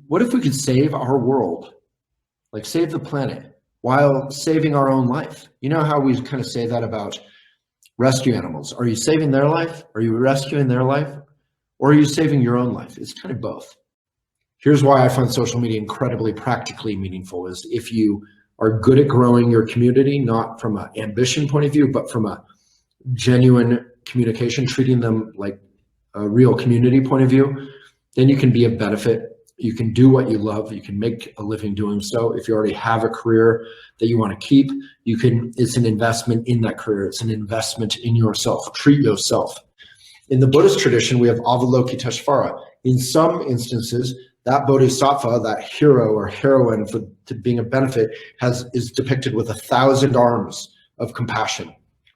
What if we could save our world, like save the planet, while saving our own life? You know how we kind of say that about rescue animals? Are you saving their life? Are you rescuing their life? Or are you saving your own life? It's kind of both. Here's why I find social media incredibly practically meaningful is if you are good at growing your community, not from an ambition point of view, but from a genuine communication, treating them like a real community point of view, then you can be a benefit. You can do what you love. You can make a living doing so. If you already have a career that you want to keep, you can, it's an investment in that career. It's an investment in yourself. Treat yourself. In the Buddhist tradition, we have Avalokiteshvara. In some instances, that bodhisattva, that hero or heroine to being a benefit, is depicted with 1,000 arms of compassion.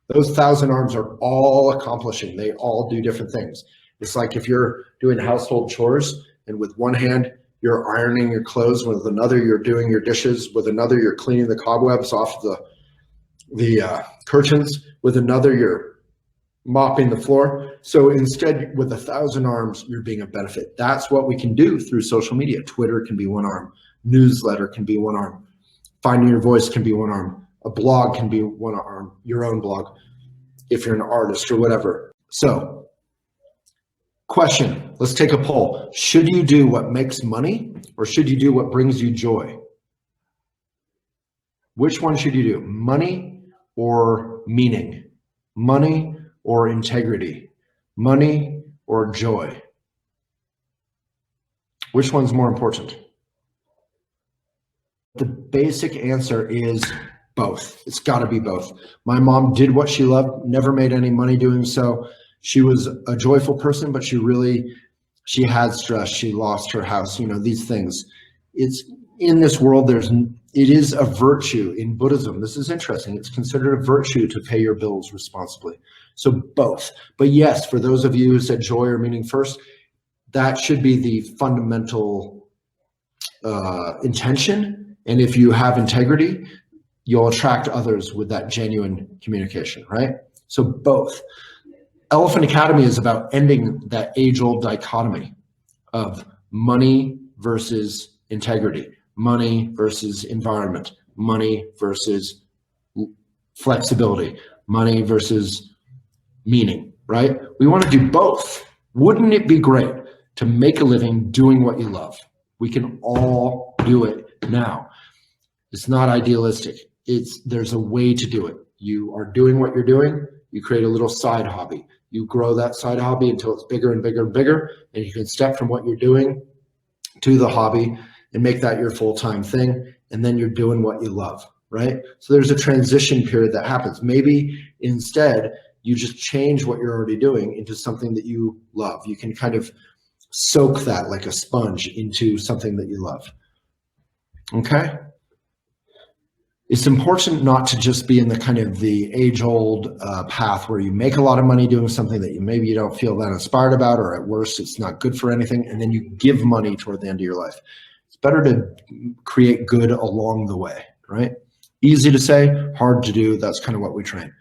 Those 1,000 arms are all accomplishing. They all do different things. It's like if you're doing household chores and with one hand you're ironing your clothes, with another you're doing your dishes, with another you're cleaning the cobwebs off the curtains, with another you're mopping the floor. So instead, with 1,000 arms, you're being a benefit. That's what we can do through social media. Twitter can be one arm. Newsletter can be one arm. Finding Your Voice can be one arm. A blog can be one arm, your own blog, if you're an artist or whatever. So, question, let's take a poll. Should you do what makes money or should you do what brings you joy? Which one should you do? Money or meaning? Money or integrity? Money or joy? Which one's more important? The basic answer is both. It's got to be both. My mom did what she loved, never made any money doing so. She was a joyful person, but she had stress. She lost her house, you know, these things. It's in this world, it is a virtue in Buddhism. This is interesting. It's considered a virtue to pay your bills responsibly. So both. But yes, for those of you who said joy or meaning first, that should be the fundamental intention. And if you have integrity, you'll attract others with that genuine communication, right? So both. Elephant Academy is about ending that age-old dichotomy of money versus integrity, money versus environment, money versus flexibility, money versus meaning, right? We want to do both. Wouldn't it be great to make a living doing what you love? We can all do it now. It's not idealistic. There's a way to do it. You are doing what you're doing. You create a little side hobby. You grow that side hobby until it's bigger and bigger and bigger, and you can step from what you're doing to the hobby and make that your full-time thing, and then you're doing what you love, right? So there's a transition period that happens. Maybe instead, you just change what you're already doing into something that you love. You can kind of soak that like a sponge into something that you love, okay? It's important not to just be in the kind of the age-old path where you make a lot of money doing something that maybe you don't feel that inspired about, or at worst, it's not good for anything, and then you give money toward the end of your life. It's better to create good along the way, right? Easy to say, hard to do. That's kind of what we train.